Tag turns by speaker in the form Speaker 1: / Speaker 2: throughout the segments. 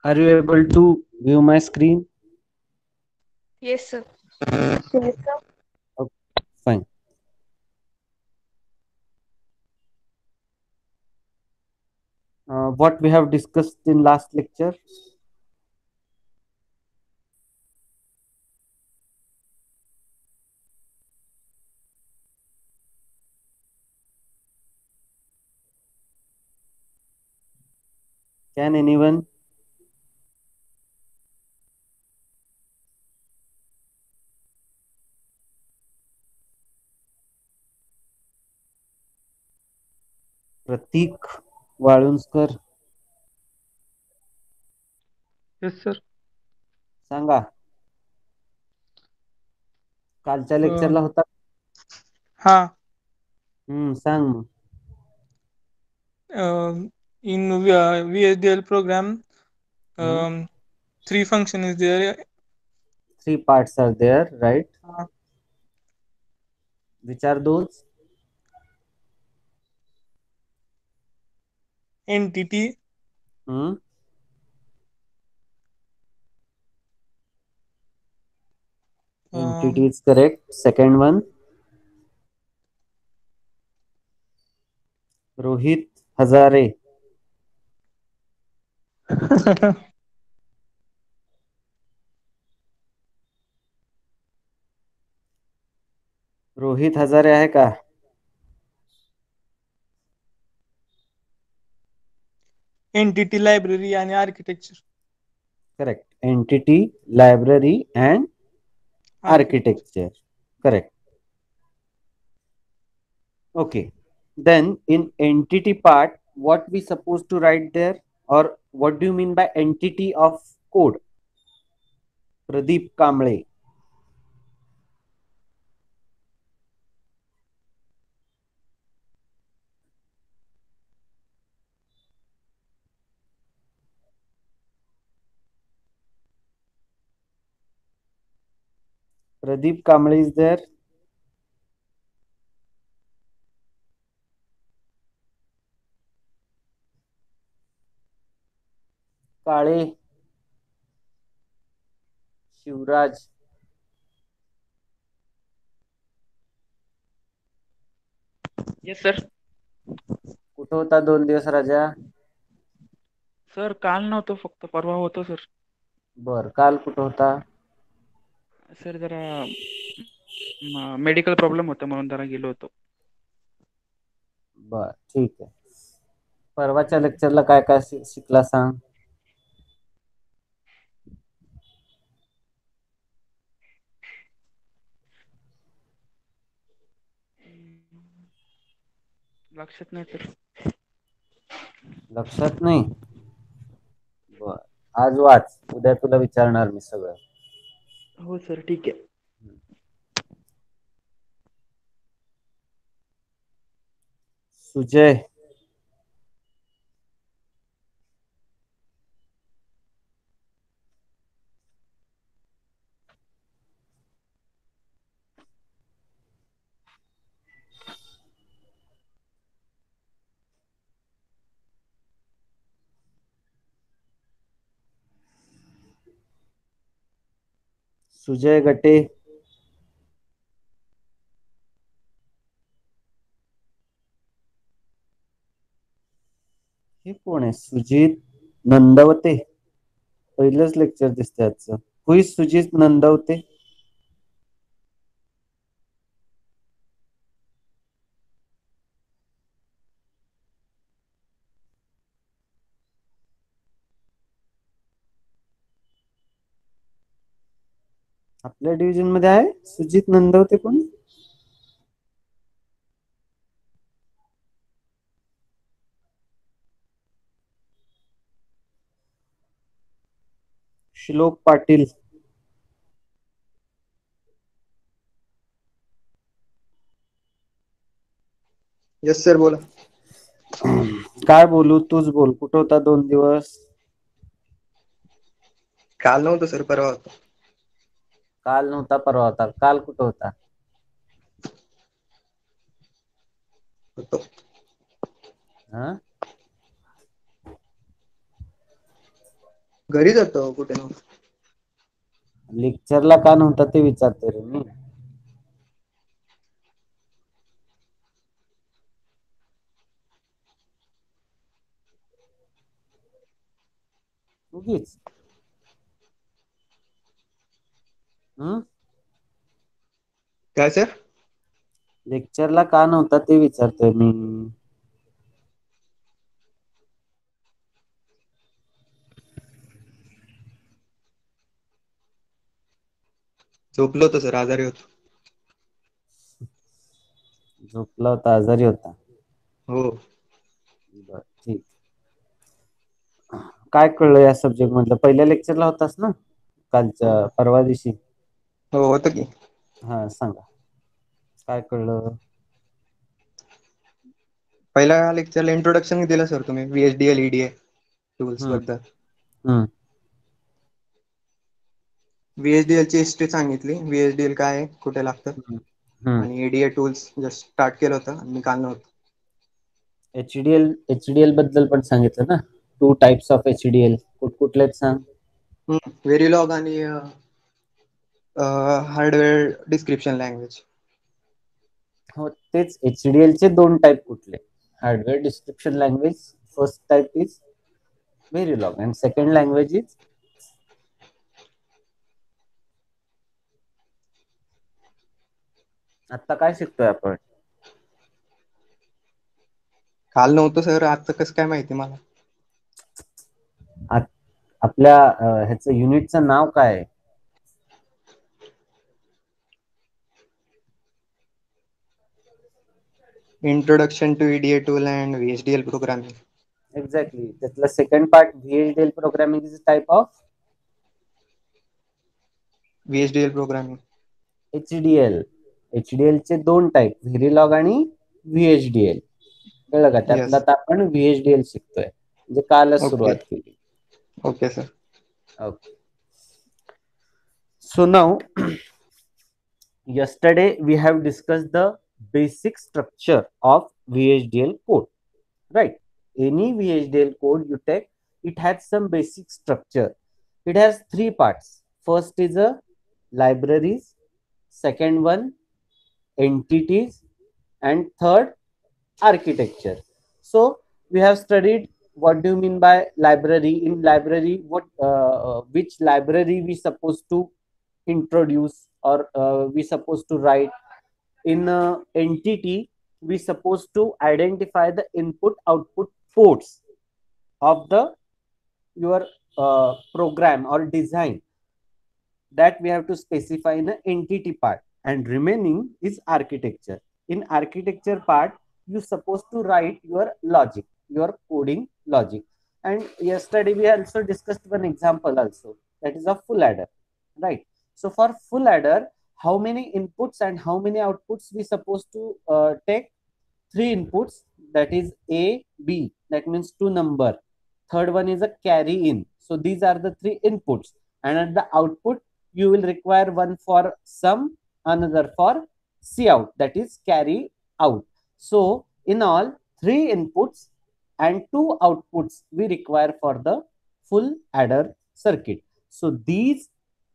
Speaker 1: Are you able to view my screen?
Speaker 2: Yes, sir.
Speaker 1: Okay, fine. What we have discussed in last lecture? Can anyone? Pratik Walunjkar
Speaker 3: Yes, sir.
Speaker 1: सांगा. कालच्या
Speaker 3: Uh,
Speaker 1: लेक्चरला होता.
Speaker 3: ha.
Speaker 1: सांग मग.
Speaker 3: In VHDL program,
Speaker 1: hmm.
Speaker 3: three function is there.
Speaker 1: Three parts are there, right?
Speaker 3: Uh,
Speaker 1: Which are those?
Speaker 3: Entity,
Speaker 1: Hmm. Entity
Speaker 3: um,
Speaker 1: is correct. Second one, Rohit Hazare. Rohit Hazare आहे का?
Speaker 3: entity library आणि architecture.
Speaker 1: Correct. Entity, library, and
Speaker 3: Architecture.
Speaker 1: architecture. Correct. Okay. Then in entity part, what we supposed to write there, or what do you mean by entity of code? Pradeep Kamble. Pradeep Kamble is there. Kale Shivraj
Speaker 4: yes sir.
Speaker 1: कुठं होता 2 दिवस राजा?
Speaker 4: Sir काल नव्हतो, फक्त परवा होतो sir.
Speaker 1: बर, काल कुठं होता?
Speaker 4: सर जरा मेडिकल प्रॉब्लेम होता म्हणून जरा गेलो होतो.
Speaker 1: बर, ठीक आहे. परवाच्या लेक्चरला काय काय शिकला सांग.
Speaker 4: लक्षात नाही सर.
Speaker 1: लक्षात नाही? बर, आज वाच, उद्या तुला विचारणार मी सगळं.
Speaker 4: हो सर, ठीक आहे.
Speaker 1: सुजय सुजय गटे. हे कोण आहे? सुजित नंदवते. पहिलंच लेक्चर दिसतंय आजचं. हु इज सुजित नंदवते? आपल्या डिव्हिजन मध्ये आहे सुजित नंदवते कोण? श्लोक पाटील.
Speaker 5: यस सर, बोला.
Speaker 1: काय बोलू, तूच बोल. कुठं होता 2 दिवस?
Speaker 5: काल नव्हतं सर, परवा होता.
Speaker 1: काल नव्हता, परवा होता. काल कुठं होता?
Speaker 5: होतो.
Speaker 1: हा?
Speaker 5: घरी जातो कुठे ना.
Speaker 1: लेक्चरला का नव्हता ते विचारते रे मी. उगीच.
Speaker 5: काय सर?
Speaker 1: लेक्चरला का नव्हता ते विचारतोय मी.
Speaker 5: झोपलो होतो सर, आजारी होतो.
Speaker 1: झोपला होता, आजारी होता.
Speaker 5: हो.
Speaker 1: बर, ठीक. काय कळलं या सब्जेक्ट मधलं? पहिल्या लेक्चरला होतास ना कालच्या परवा दिवशी?
Speaker 5: हो होतं की.
Speaker 1: हा, सांगा काय कळलं.
Speaker 5: पहिल्या लेक्चरला इंट्रोडक्शन दिलं सर तुम्ही, VHDL EDA टूल्स बद्दल. VHDL ची हिस्ट्री सांगितली, VHDL काय आहे, कुठे लागतं, आणि EDA टूल्स जस्ट स्टार्ट केलं होतं आणि मी काल नव्हतं.
Speaker 1: HDL बद्दल पण सांगितलं ना. 2 टाइप्स ऑफ HDL कुठले सांग.
Speaker 5: व्हेरिलॉग आणि हार्डवेअर डिस्क्रिप्शन लँग्वेज.
Speaker 1: हो, तेच. HDL चे 2 टाइप कुठले? Hardware description language. First type is Verilog and second language is आता काय शिकतोय आपण?
Speaker 5: काल नव्हतं सर, आजचं कसं काय माहिती मला.
Speaker 1: आपल्या ह्याचं युनिटचं नाव काय आहे?
Speaker 5: Introduction to EDA tool and VHDL programming.
Speaker 1: Exactly. त्यातला second part VHDL programming is type of
Speaker 5: VHDL programming.
Speaker 1: HDL चे 2 टाइप, व्हेरिलॉग आणि VHDL. कळलं का? त्यातला
Speaker 5: Yes.
Speaker 1: आपण VHDL शिकतोय, म्हणजे कालच
Speaker 5: Okay.
Speaker 1: सुरुवात केली.
Speaker 5: Okay sir.
Speaker 1: Okay. So now, yesterday we have discussed the basic structure of VHDL code, right? Any VHDL code you take, it has some basic structure. It has 3 parts. First is a libraries, second one entities, and third architecture. So we have studied what do you mean by library. In library, what which library we supposed to introduce, or we supposed to write. In entity, we supposed to identify the input output ports of the your program or design, that we have to specify in the entity part, and remaining is architecture. In architecture part, you supposed to write your logic, your coding logic. And yesterday we also discussed one example also, that is a full adder, right? So for full adder, how many inputs and how many outputs we supposed to take? 3 inputs, that is A, B, that means 2 number. Third one is a carry in. So these are the 3 inputs, and at the output you will require one for sum, another for cout, that is carry out. So in all, 3 inputs and 2 outputs we require for the full adder circuit. So these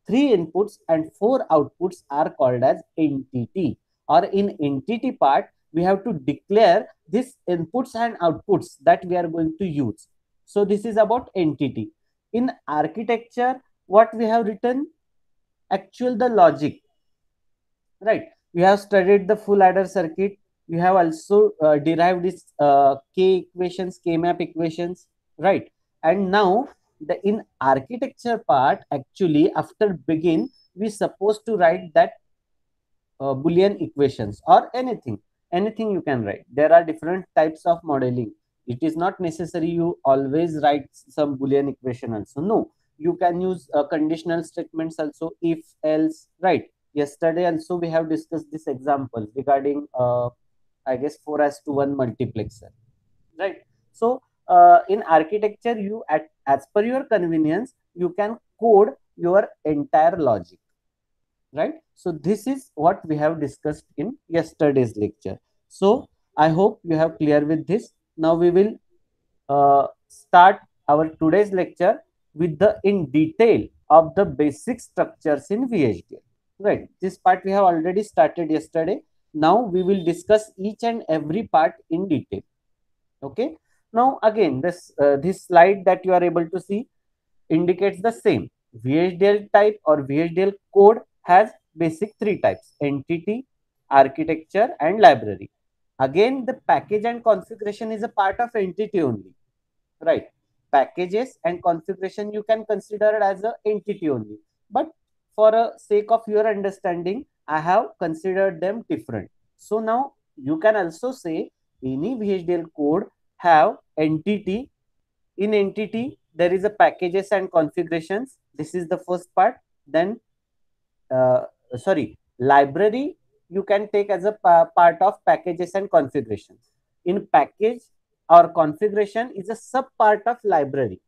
Speaker 1: 3 inputs and 4 outputs are called as entity, or in entity part we have to declare these inputs and outputs that we are going to use. So this is about entity. In architecture, what we have written? Actual the logic, right? We have studied the full adder circuit. We have also derived this k equations, k map equations, right? And now the in architecture part, actually after begin, we supposed to write that Boolean equations or anything you can write. There are different types of modeling. It is not necessary you always write some Boolean equation also. No, you can use conditional statements also, if else, right? Yesterday also we have discussed this example regarding I guess 4:1 multiplexer, right? So in architecture, you as per your convenience, you can code your entire logic, right? So this is what we have discussed in yesterday's lecture. So I hope you have clear with this. Now we will start our today's lecture with the in detail of the basic structures in VHDL. Right. This part we have already started yesterday. Now we will discuss each and every part in detail. Okay. Now again, this slide that you are able to see indicates the same. VHDL type or VHDL code has basic three types: entity, architecture, and library. Again, the package and configuration is a part of entity only, right? Packages and configuration you can consider it as an entity only, but for a sake of your understanding, I have considered them different. So now you can also say any VHDL code have entity. In entity there is a packages and configurations. This is the first part. Then uh, library you can take as a part of packages and configurations. In package or configuration is a sub part of library.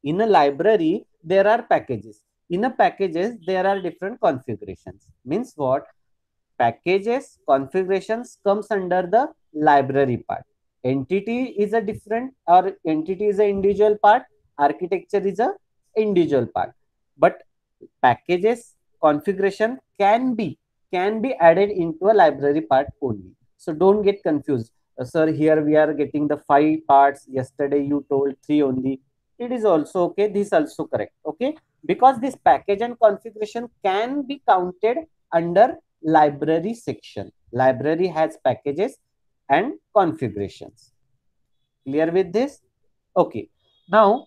Speaker 1: In a library there are packages. In a packages there are different configurations. Means what? Packages configurations comes under the library part. Entity is a different, or entity is an individual part. Architecture is a individual part, but packages configuration can be added into a library part only. So don't get confused. Sir, here we are getting the 5 parts. Yesterday you told 3 only. It is also okay. This also correct. Okay, because this package and configuration can be counted under library section. Library has packages and configurations. Clear with this? Okay. Now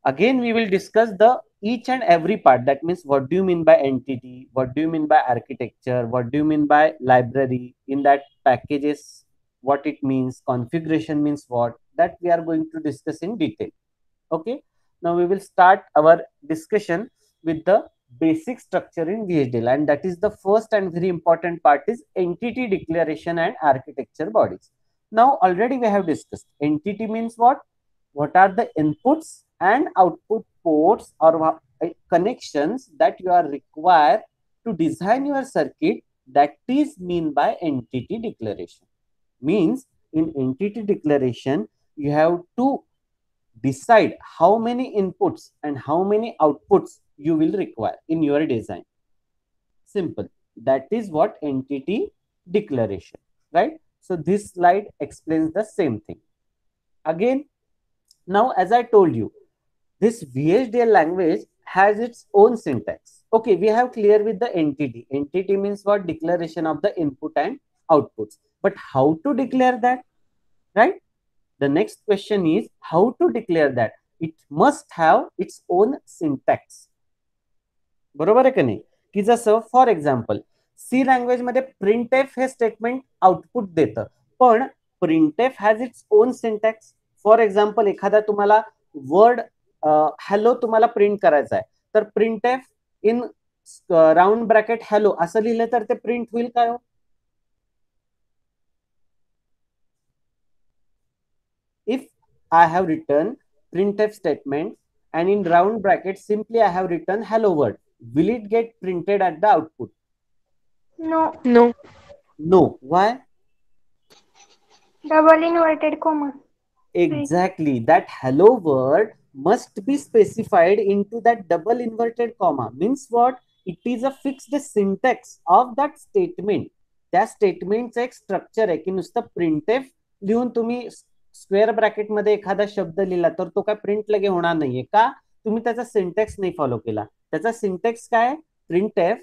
Speaker 1: again we will discuss the each and every part. That means what do you mean by entity, what do you mean by architecture, what do you mean by library, in that packages what it means, configuration means what, that we are going to discuss in detail. Okay, now we will start our discussion with the basic structure in VHDL, and that is the first and very important part is entity declaration and architecture bodies. Now already we have discussed entity means what are the inputs and output ports or connections that you are required to design your circuit. That is mean by entity declaration. Means in entity declaration you have to decide how many inputs and how many outputs you will require in your design. Simple. That is what entity declaration, right? So this slide explains the same thing. Again, now as I told you, this VHDL language has its own syntax. Okay, we have clear with the entity. Entity means what? Declaration of the input and outputs. But how to declare that, right? The next question is how to declare that. It must have its own syntax. बरोबर आहे का नाही? की जसं for example C language मध्ये printf हे statement output देतं, पण printf has its own syntax. For example एखादा तुम्हाला वर्ड हॅलो तुम्हाला प्रिंट करायचा आहे, तर प्रिंटएफ इन राऊंड ब्रॅकेट हॅलो असं लिहिलं तर ते प्रिंट होईल काय हो? If I have written printf statement and in round bracket simply I have written hello world, will it get printed at the output?
Speaker 2: No. No.
Speaker 1: No. Why?
Speaker 2: Double inverted comma.
Speaker 1: Exactly. That hello word must be specified into that double inverted comma. Means what? It is a fixed syntax of that statement. त्या स्टेटमेंटचं एक structure आहे की नुसतं printf लिहून तुम्ही square bracket मध्ये एखादा शब्द लिहिला तर तो काय प्रिंट लगे होणार नाहीये का? तुम्ही त्याचा सिंटॅक्स नाही फॉलो केला. त्याचा सिंटॅक्स काय? Printf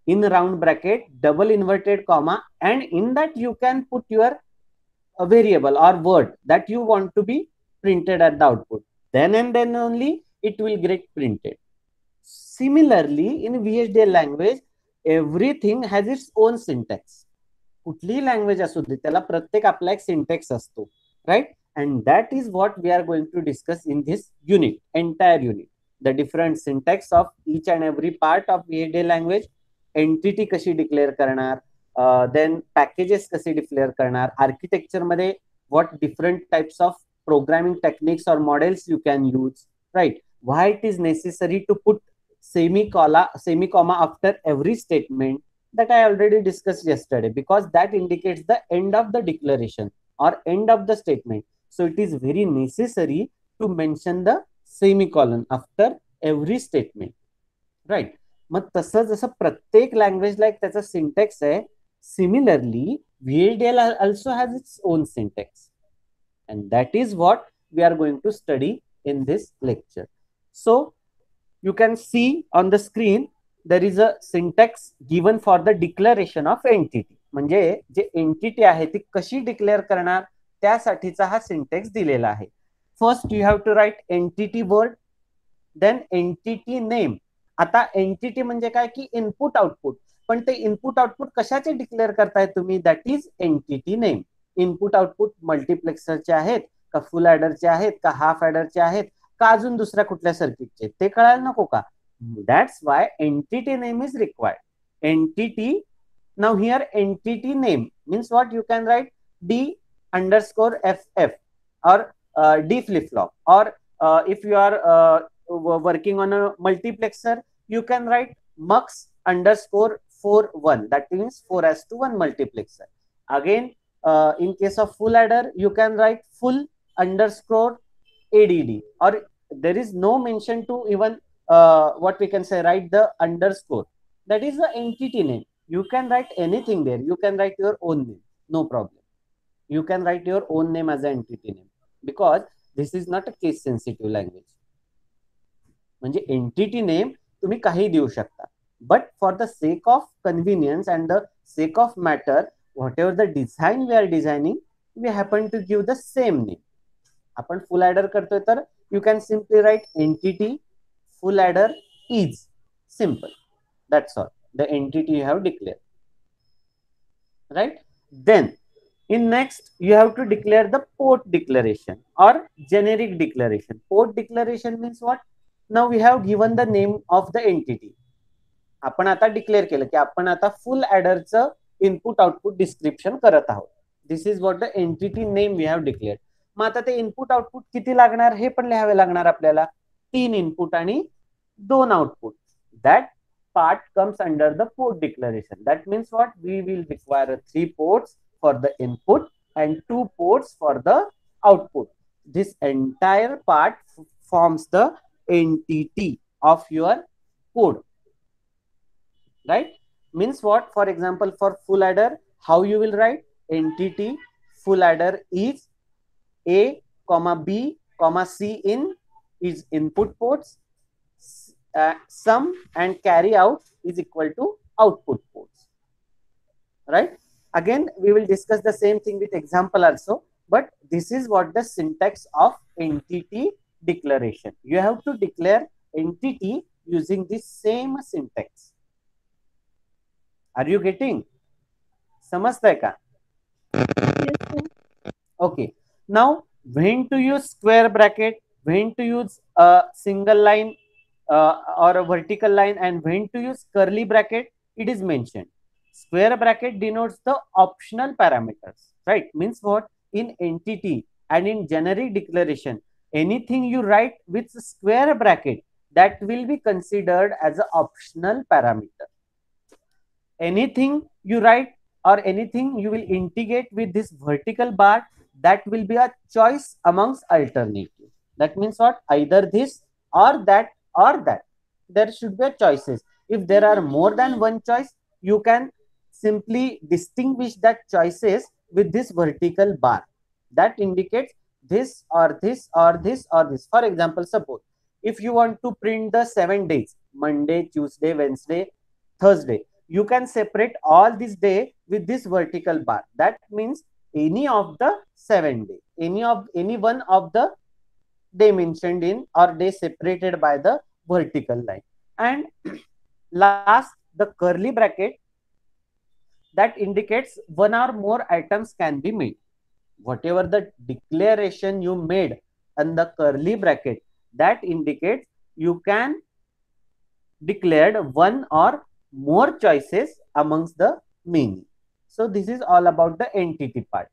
Speaker 1: in round bracket double inverted comma, and in that you can put your a variable or word that you want to be printed at the output. Then and then only it will get printed. Similarly, in VHDL language, everything has its own syntax. कुठलीही language असू दे त्याला प्रत्येक आपला एक syntax असतो, right? And that is what we are going to discuss in this unit, entire unit. The different syntax of each and every part of VHDL language. Entity कशी declare करणार, then packages कसे declare करणार, architecture मध्ये what different types of programming techniques or models you can use, right? Why it is necessary to put semicolon after every statement, that I already discussed yesterday, because that indicates the end of the declaration or end of the statement. So it is very necessary to mention the semicolon after every statement, right. मग तसं जसं प्रत्येक लँग्वेजला एक त्याचा syntax आहे, similarly VHDL also has its own syntax, and that is what we are going to study in this lecture. So you can see on the screen there is a syntax given for the declaration of entity. म्हणजे जे entity आहे ती कशी declare करणार त्यासाठीचा हा syntax दिलेला आहे. First you have to write entity word, then entity name. आता entity म्हणजे काय की इनपुट आउटपुट, पण ते इनपुट आउटपुट कशाचे डिक्लेअर करताय तुम्ही, that is entity name. Input output मल्टिप्लेक्सरचे आहेत का, फुल ॲडरचे आहेत का, हाफ ॲडरचे आहेत का, अजून दुसऱ्या कुठल्या सर्किटचे, ते कळायला नको का. That's why entity name is required. Entity, now here entity name means what, you can write D_FF or D flip flop, or if you are working on a multiplexer you can write mux_41, that means 4:1 multiplexer. Again in case of full adder you can write full_ADD, or there is no mention to even what we can say, write the underscore, that is the entity name. You can write anything there. You can write your own name, no problem. You can write your own name as an entity name, because this is not a case sensitive language. म्हणजे entity name तुम्ही काही देऊ शकता, but for the sake of convenience and the sake of matter, whatever the design we are designing, we happen to give the same name. आपण full adder करतोय तर you can simply write entity full adder is, simple, that's all. The entity you have declared, right? Then in next you have to declare the port declaration or generic declaration. Port declaration means what? Now we have given the name of the entity. आपण आता declare केलं की आपण आता full ॲडरचं input output description करत आहोत. This is what the entity name we have declared. मग आता ते इनपुट आउटपुट किती लागणार हे पण लिहावे लागणार आपल्याला. 3 इनपुट आणि 2 output. That part comes under the port declaration. That means what? We will require 3 ports for the input and 2 ports for the output. This entire part forms the entity of your code, right? Means what? For example, for full adder, how you will write? Entity full adder is A, B, C in is input ports. Sum and carry out is equal to output ports, right? Again we will discuss the same thing with example also, but this is what the syntax of entity declaration. You have to declare entity using this same syntax. Are you getting? समजतंय का? Okay, now when to use square bracket, when to use a single line or a vertical line, and when to use curly bracket, it is mentioned. Square bracket denotes the optional parameters, right? Means what? In entity and in generic declaration, anything you write with square bracket, that will be considered as an optional parameter. Anything you write or anything you will integrate with this vertical bar, that will be a choice amongst alternatives. That means what? Either this or that or that. There should be choices. If there are more than one choice, you can simply distinguish that choices with this vertical bar that indicates this or this or this or this. For example, suppose if you want to print the 7 days, Monday, Tuesday, Wednesday, Thursday, you can separate all this day with this vertical bar. That means any of the 7 days, any one of the day mentioned in or day separated by the vertical line. And last, the curly bracket, that indicates one or more items can be made. Whatever the declaration you made in the curly bracket, that indicates you can declared one or more choices amongst the many. So this is all about the entity part.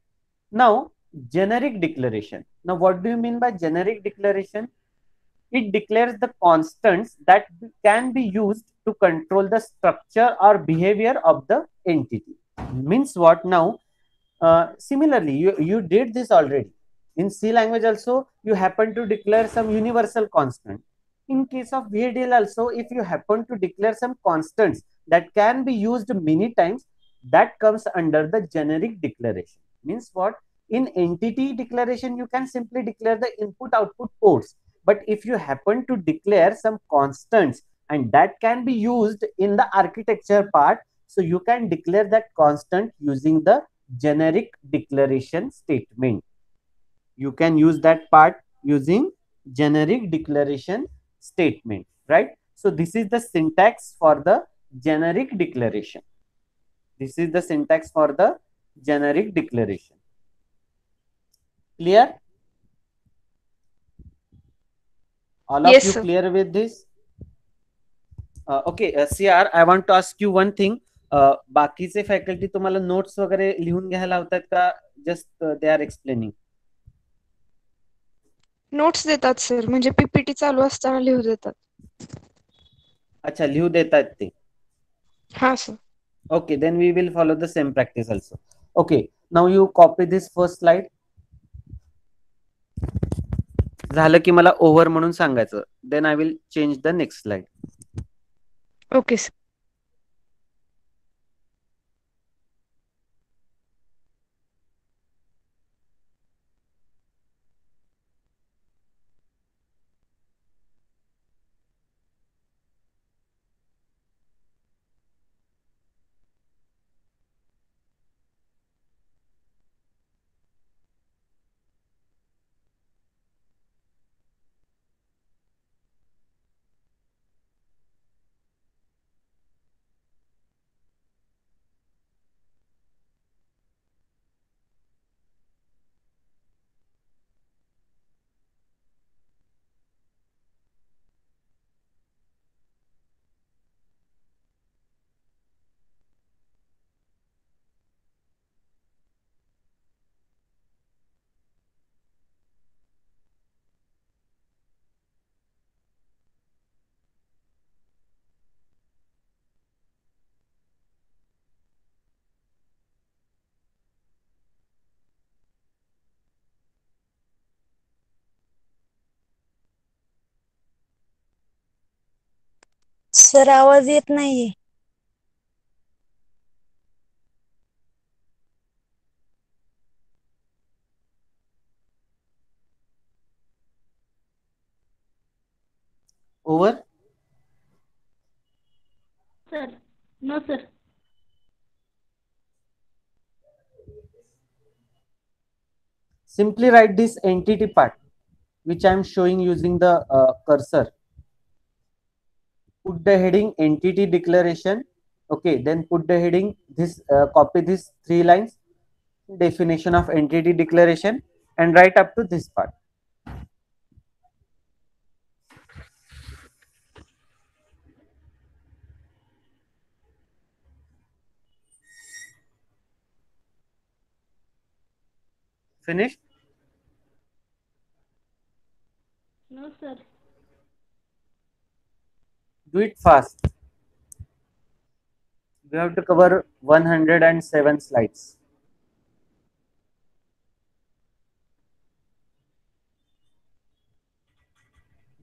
Speaker 1: Now generic declaration. Now what do you mean by generic declaration? It declares the constants that can be used to control the structure or behavior of the entity. Means what? Now similarly you did this already. In C language also, you happen to declare some universal constant. In case of VHDL also, if you happen to declare some constants that can be used many times, that comes under the generic declaration. Means what? In entity declaration, you can simply declare the input output ports. But if you happen to declare some constants and that can be used in the architecture part, so you can declare that constant using the generic declaration statement. You can use that part using generic declaration statement, right? So this is the syntax for the generic declaration. This is the syntax for the generic declaration. Clear? All of
Speaker 2: Yes,
Speaker 1: you
Speaker 2: sir.
Speaker 1: clear with this? Okay, CR, I want to ask you one thing. बाकीचे faculty तुम्हाला notes वगैरे लिहून घ्यायला लावतात का? Just they are explaining.
Speaker 6: Notes देतात sir, म्हणजे PPT चालू असताना लिहू देतात.
Speaker 1: अच्छा, लिहू देतात ते.
Speaker 6: हा sir.
Speaker 1: Okay, then we will follow the same practice also. Okay, now you copy this first slide. झालं की मला ओव्हर म्हणून सांगायचं. Then I will change the next slide.
Speaker 6: Okay sir.
Speaker 7: Sir आवाज येत नाहीये.
Speaker 1: Over?
Speaker 8: Sir, no sir.
Speaker 1: Simply write this entity part, which I am showing using the cursor. Put the heading entity declaration. Okay, then put the heading this, copy these 3 lines, definition of entity declaration, and write up to this part. Finished?
Speaker 8: No sir.
Speaker 1: Do it fast. We have to cover 107 slides.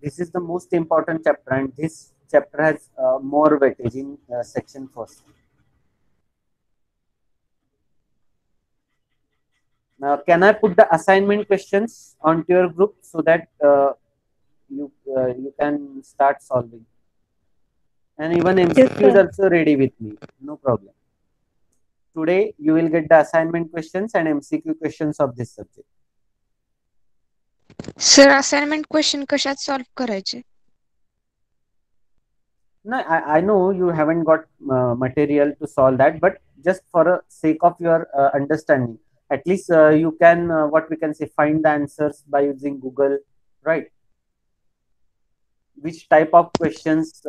Speaker 1: This is the most important chapter, and this chapter has more weightage in section first. Now, can I put the assignment questions onto your group so that you can start solving? And even MCQ is also ready with me. No problem. Today you will get the assignment questions and MCQ questions of this subject.
Speaker 6: Sir assignment question कशात solve करायचे?
Speaker 1: No, I know you haven't got material to solve that, but just for a sake of your understanding, at least you can what we can say, find the answers by using Google, right? Which type of questions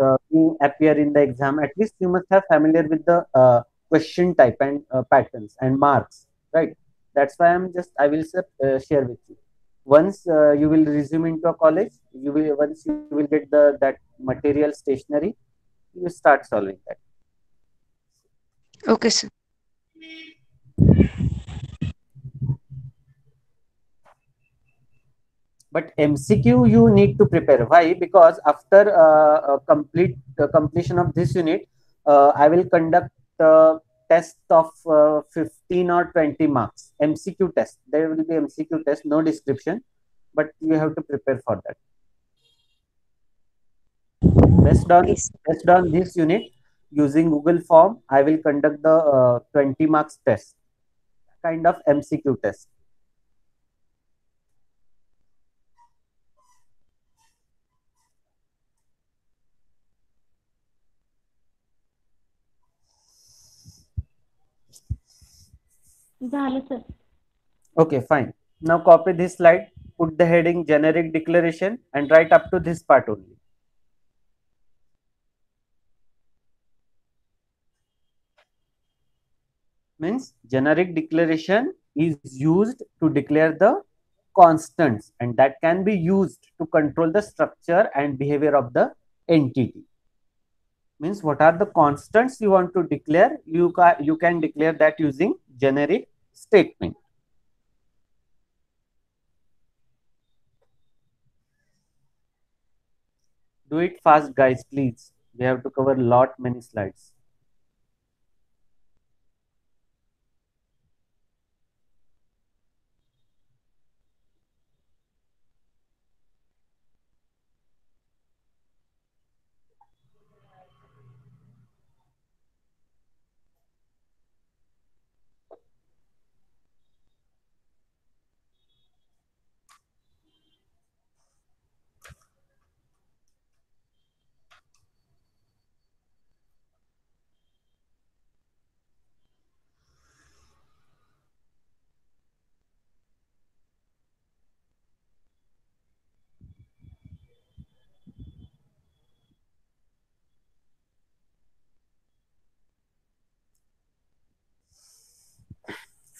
Speaker 1: appear in the exam? At least you must have familiar with the question type and patterns and marks, right? That's why I will share with you. Once you will resume into a college, once you will get that material stationery, you start solving that.
Speaker 6: Okay sir.
Speaker 1: But MCQ you need to prepare. Why? Because after completion of this unit, I will conduct test of 15 or 20 marks MCQ test. There will be MCQ test, no description, but you have to prepare for that. Based on this unit, using Google Form, I will conduct the 20 marks test, kind of MCQ test.
Speaker 8: झालं sir.
Speaker 1: Okay, fine. Now copy this slide, put the heading generic declaration and write up to this part only. Means generic declaration is used to declare the constants, and that can be used to control the structure and behavior of the entity. Means what are the constants you want to declare? You can declare that using generic statement. Do it fast, guys, please. We have to cover many slides.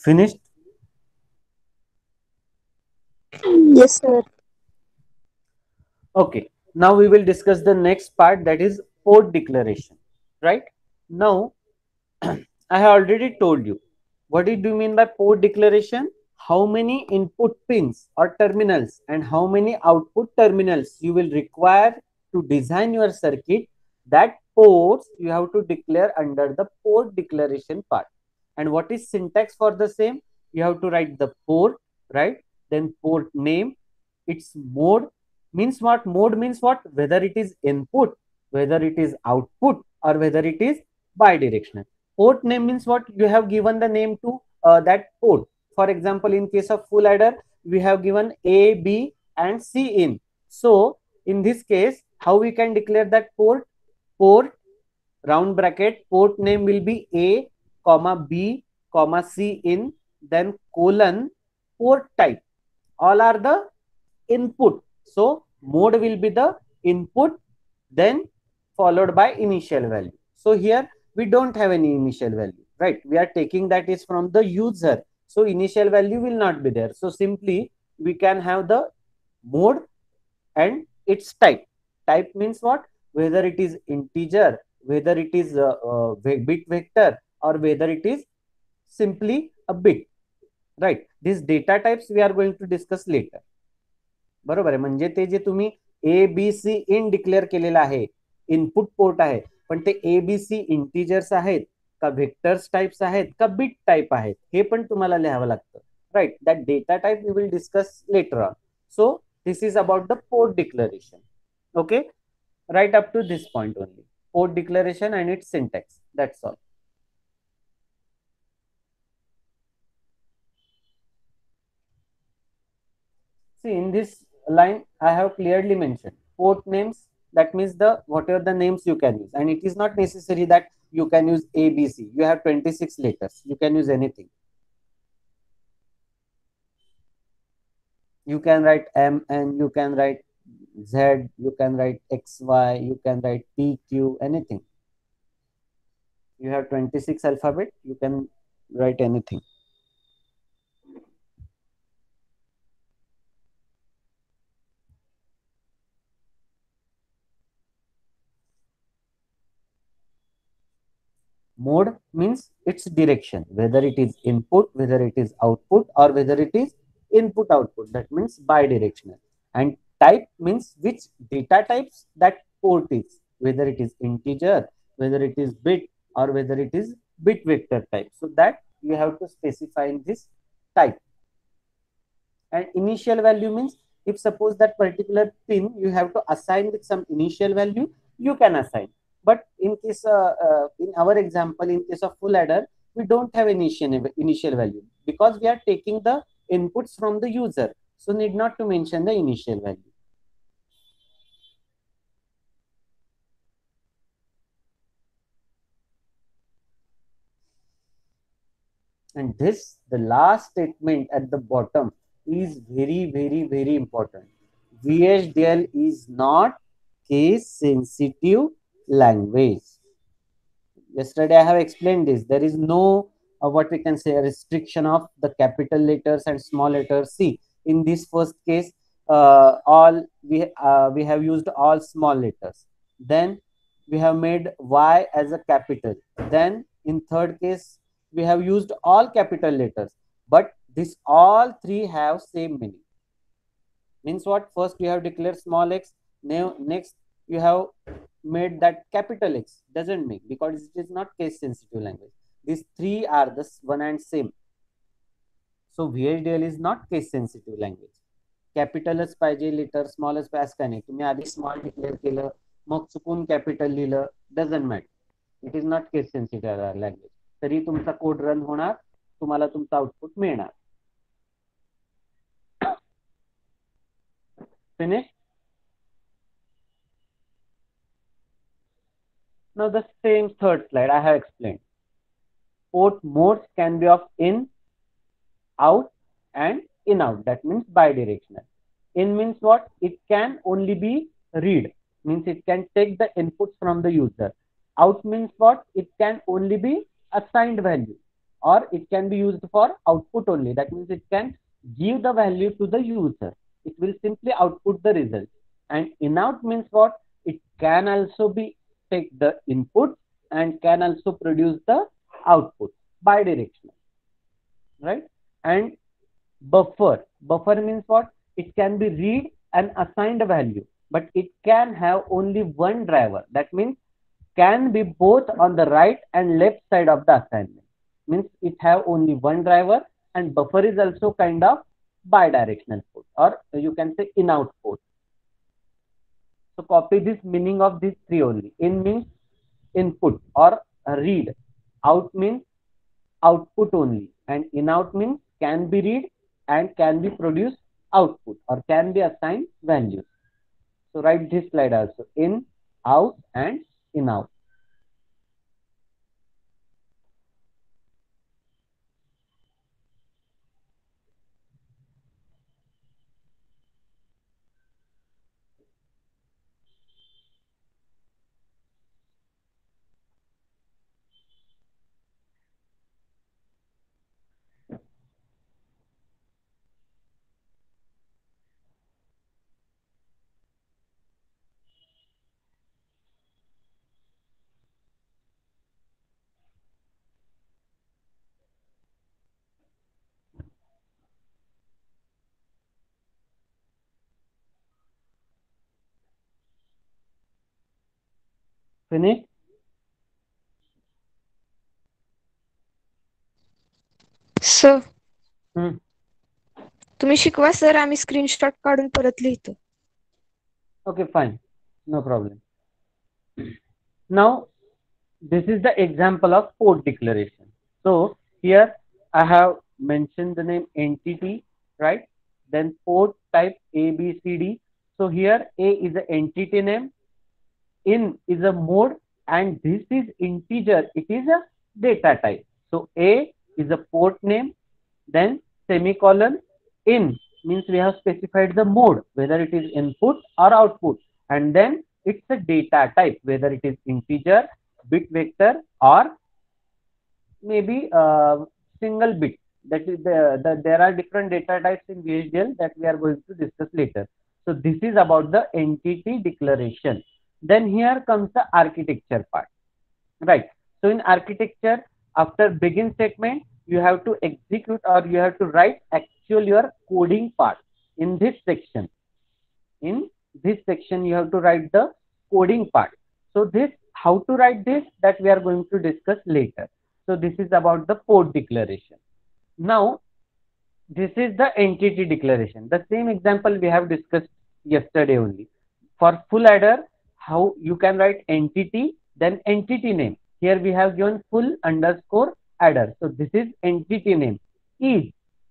Speaker 1: Finished?
Speaker 6: Yes, sir.
Speaker 1: Okay, now we will discuss the next part, that is port declaration. Right now, I have already told you what do you mean by port declaration. How many input pins or terminals and how many output terminals you will require to design your circuit. That ports you have to declare under the port declaration part. And what is syntax for the same? You have to write the port, right? Then port name, its mode. Means what? Mode means what? Whether it is input, whether it is output, or whether it is bidirectional. Port name means what? You have given the name to that port. For example, in case of full adder, we have given A, B, and C in. So in this case, how we can declare that port? Port round bracket, port name will be A, comma B, comma C in, then colon, port type. All are the input. So mode will be the input, then followed by initial value. So here we don't have any initial value, right? We are taking that is from the user. So initial value will not be there. So simply we can have the mode and its type. Type means what? Whether it is integer, whether it is bit vector, or whether it is simply a bit, right? These data types we are going to discuss later. बरोबर आहे. म्हणजे ते जे तुम्ही ABC इन declare केलेलं आहे, input port आहे, पण ते ABC इंटिजर्स आहेत का व्हेक्टर्स टाइप्स आहेत का बिट टाइप आहेत, हे पण तुम्हाला लिहावं लागतं, right? That data type we will discuss later on. So this is about the port declaration. Okay, right up to this point only. Port declaration and its syntax. That's all. See, in this line I have clearly mentioned port names. That means the whatever the names you can use, and it is not necessary that you can use ABC. You have 26 letters, you can use anything. You can write M, and you can write Z, you can write XY, you can write PQ, anything. You have 26 alphabet, you can write anything. Mode means its direction, whether it is input, whether it is output, or whether it is input output. That means bidirectional. And type means which data types that port is, whether it is integer, whether it is bit, or whether it is bit vector type. So that you have to specify in this type. And initial value means if suppose that particular pin you have to assign with some initial value, you can assign. But in case in our example, in case of full adder, we don't have initial value because we are taking the inputs from the user. So need not to mention the initial value. And this, the last statement at the bottom is very, very, very important. VHDL is not case sensitive language. Yesterday I have explained this. There is no what we can say a restriction of the capital letters and small letters. See, in this first case, all we have used all small letters. Then we have made Y as a capital. Then in third case, we have used all capital letters. But this all three have same meaning. Means what? First you have declared small x. Now next you have made that capital X. Doesn't make, because it is not case sensitive language. These three are the one and same. So VHDL is not case sensitive language. कॅपिटलच पाहिजे, letter स्मॉलच पाहिजे असं काय नाही. तुम्ही आधी small declare केलं मग चुकून capital लिहिलं, doesn't matter. It is not case sensitive language. तरी तुमचा कोड रन होणार, तुम्हाला तुमचं आउटपुट मिळणार. Finish. Now the same third slide I have explained. Port modes can be of in, out and in out. That means bidirectional. In means what? It can only be read. Means it can take the inputs from the user. Out means what? It can only be assigned value, or it can be used for output only. That means it can give the value to the user. It will simply output the result. And in out means what? It can also be take the input and can also produce the output, bidirectional, right? And buffer means what? It can be read and assigned value, but it can have only one driver. That means can be both on the right and left side of the assignment. Means it have only one driver, and buffer is also kind of bidirectional port, or you can say in out port. So copy this meaning of these three only. In means input or read. Out means output only. And in out means can be read and can be produced output, or can be assigned values. So write this slide also. In, out and in out. Finish?
Speaker 6: Sir
Speaker 1: Hmm.
Speaker 6: तुम्ही शिकवा sir, आम्ही screenshot काढून परत लिहितो.
Speaker 1: Okay, fine. No problem. Now, this is the example of port declaration. So, here I have mentioned the name entity, right? Then port type A, B, C, D. So, here A is the entity name, in is a mode, and this is integer. It is a data type. So, A is a port name, then semicolon. In means we have specified the mode, whether it is input or output, and then it's a data type, whether it is integer, bit vector, or maybe single bit. That is there are different data types in VHDL that we are going to discuss later. So this is about the entity declaration. Then here comes the architecture part, right? So in architecture, after begin statement, you have to execute or you have to write actual your coding part in this section. In this section, you have to write the coding part. So this, how to write this, that we are going to discuss later. So this is about the port declaration. Now, this is the entity declaration. The same example we have discussed yesterday only. For full adder, how you can write entity, then entity name. Here we have given full underscore adder. So this is entity name. Is,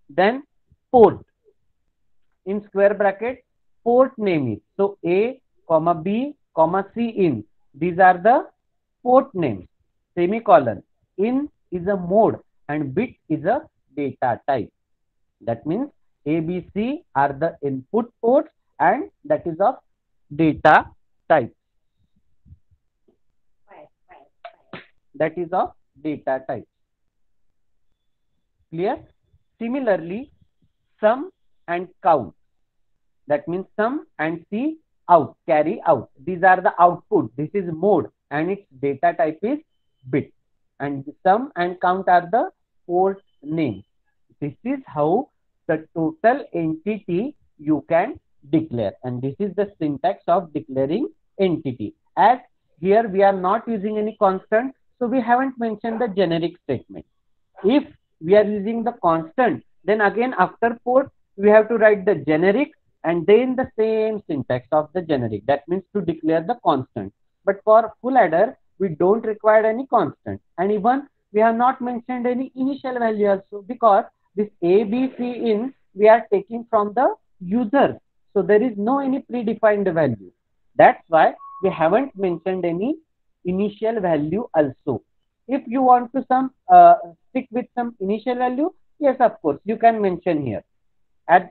Speaker 1: then port. In square bracket, port name is. So A, comma B, comma C in. These are the port names. Semicolon. In is a mode and bit is a data type. That means A, B, C are the input ports and that is of data type. That is of data type. Clear? Similarly, sum and count. That means sum and C out, carry out. These are the output. This is mode and its data type is bit. And sum and count are the port names. This is how the total entity you can declare. And this is the syntax of declaring entity. As here we are not using any constant, so we haven't mentioned the generic statement. If we are using the constant, then again after port, we have to write the generic and then the same syntax of the generic. That means to declare the constant. But for full adder, we don't require any constant. And even we have not mentioned any initial value also, because this A, B, C in we are taking from the user. So there is no any predefined value. That's why we haven't mentioned any initial value also. If you want to stick with some initial value, yes, of course, you can mention here. As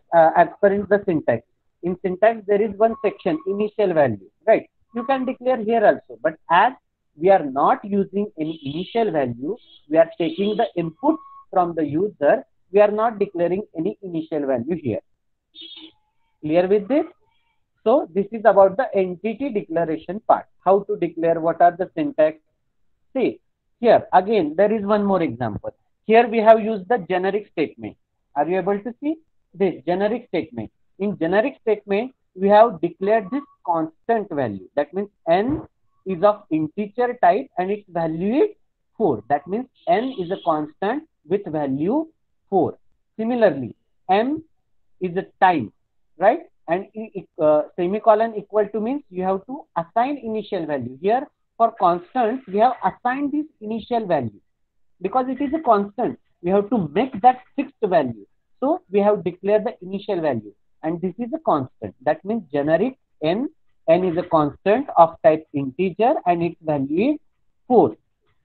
Speaker 1: per in the syntax. In syntax, there is one section, initial value, right? You can declare here also. But as we are not using any initial value, we are taking the input from the user, we are not declaring any initial value here. Clear with this? So this is about the entity declaration part. How to declare, what are the syntax? See, here again, there is one more example. Here we have used the generic statement. Are you able to see this generic statement? In generic statement, we have declared this constant value. That means n is of integer type and its value is 4. That means n is a constant with value 4. Similarly, m is a time, right? And semicolon equal to means you have to assign initial value. Here for constant, we have assigned this initial value. Because it is a constant, we have to make that fixed value. So we have declared the initial value. And this is a constant. That means generic n is a constant of type integer and its value is 4.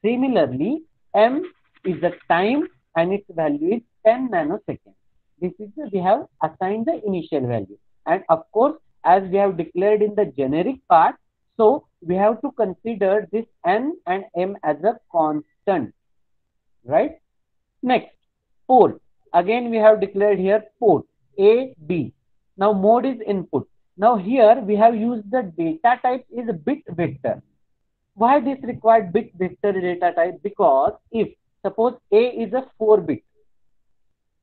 Speaker 1: Similarly, m is the time and its value is 10 nanoseconds. This is we have assigned the initial value. And of course, as we have declared in the generic part, so we have to consider this n and m as a constant, right? Next, port. Again, we have declared here port A, B. Now mode is input. Now here we have used the data type is bit vector. Why this required bit vector data type? Because if suppose A is a 4-bit,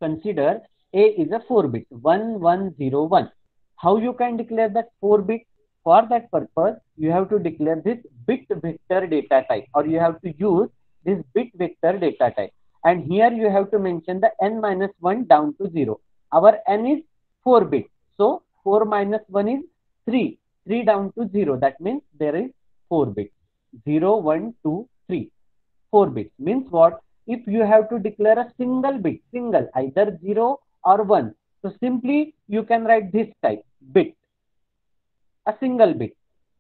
Speaker 1: consider A is a 4-bit, 1101. How you can declare that 4-bit? For that purpose, you have to declare this bit vector data type, or you have to use this bit vector data type. And here you have to mention the n minus 1 down to 0. Our n is 4-bit. So 4 minus 1 is 3. 3 down to 0. That means there is 4 bits. 0, 1, 2, 3. 4 bits. Means what? If you have to declare a single bit, either 0 or 1. So simply you can write this type, bit. A single bit.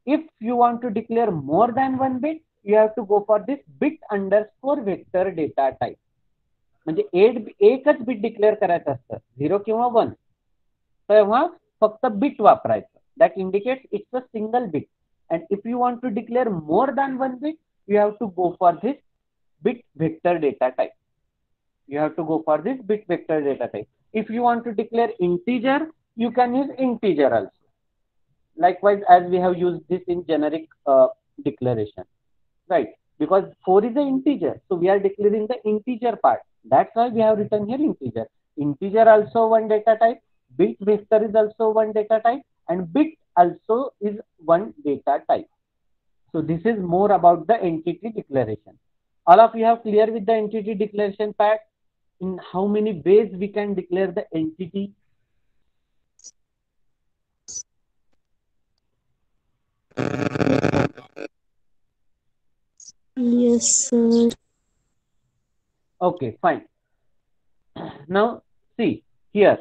Speaker 1: If you want to declare more than 1 bit, you have to go for this bit underscore vector data type. म्हणजे एकच bit declare करायचं असतं 0 किंवा 1. तेव्हा फक्त bit वापरायचं. That indicates it's a single bit. And if you want to declare more than 1 bit, you have to go for this bit vector data type. You have to go for this bit vector data type. If you want to declare integer, you can use integer also. Likewise, as we have used this in generic declaration, right? Because 4 is an integer, so we are declaring the integer part. That's why we have written here integer. Integer also one data type. Bit vector is also one data type, and bit also is one data type. So this is more about the entity declaration. All of you have clear with the entity declaration part? In how many ways we can declare the entity?
Speaker 8: Yes, sir.
Speaker 1: Okay, fine. Now see here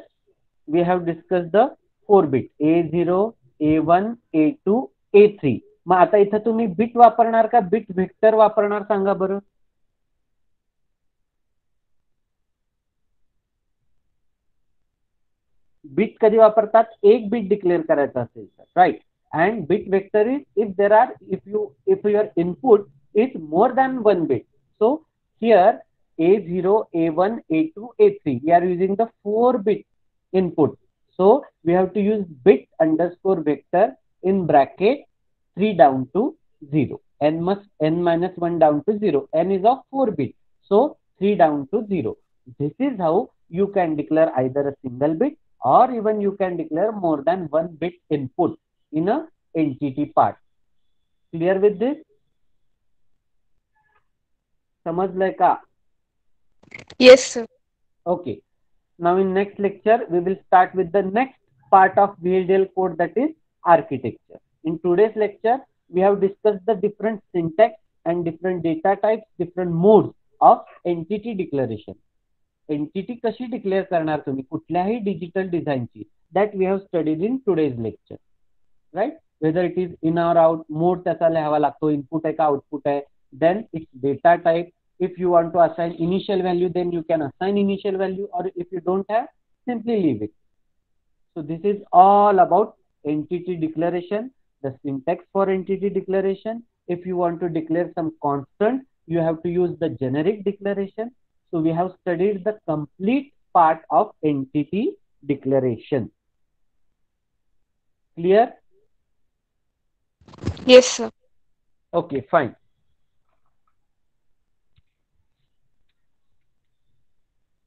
Speaker 1: we have discussed the 4 bit A0, A1, A2, A3. मग आता इथं तुम्ही bit वापरणार का bit vector वापरणार सांगा बरं. Bit कधी वापरतात एक बिट डिक्लेअर करायचं असेल तर right. and bit vector is if your input is more than one bit. So here A0, A1, A2, A3 we are using the 4 bit input. So we have to use bit underscore vector in bracket 3 down to 0 n minus 1 down to 0. N is of 4 bit, so 3 down to 0. This is how you can declare either a single bit or even you can declare more than one bit input in a entity part. Clear with this? समजलंय का?
Speaker 6: Yes, sir.
Speaker 1: Okay. Now in next lecture we will start with the next part of VHDL code, that is architecture. In today's lecture we have discussed the different syntax and different data types, different modes of entity declaration. Entity कशी declare करणार तुम्ही कुठल्याही digital डिझाईनची, that we have studied in today's lecture, right? Whether it is in or out, mode त्याचा लिहावा लागतो, input आहे का output आहे, then its data type. If you want to assign initial value, then you can assign initial value, or if you don't have, simply leave it. So this is all about entity declaration, the syntax for entity declaration. If you want to declare some constant, you have to use the generic declaration. So we have studied the complete part of entity declaration. Clear?
Speaker 6: Yes, sir.
Speaker 1: Okay, fine.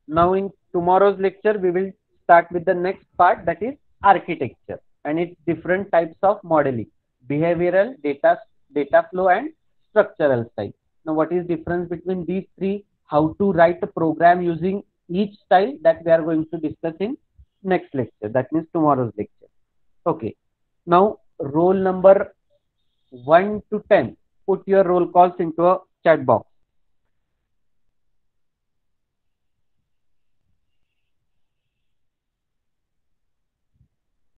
Speaker 1: Now in tomorrow's lecture, we will start with the next part, that is architecture and its different types of modeling: behavioral, data flow and structural style. Now what is difference between these three? How to write a program using each style, that we are going to discuss in next lecture, that means tomorrow's lecture. Okay. Now roll number 1 to 10, put your roll calls into a chat box.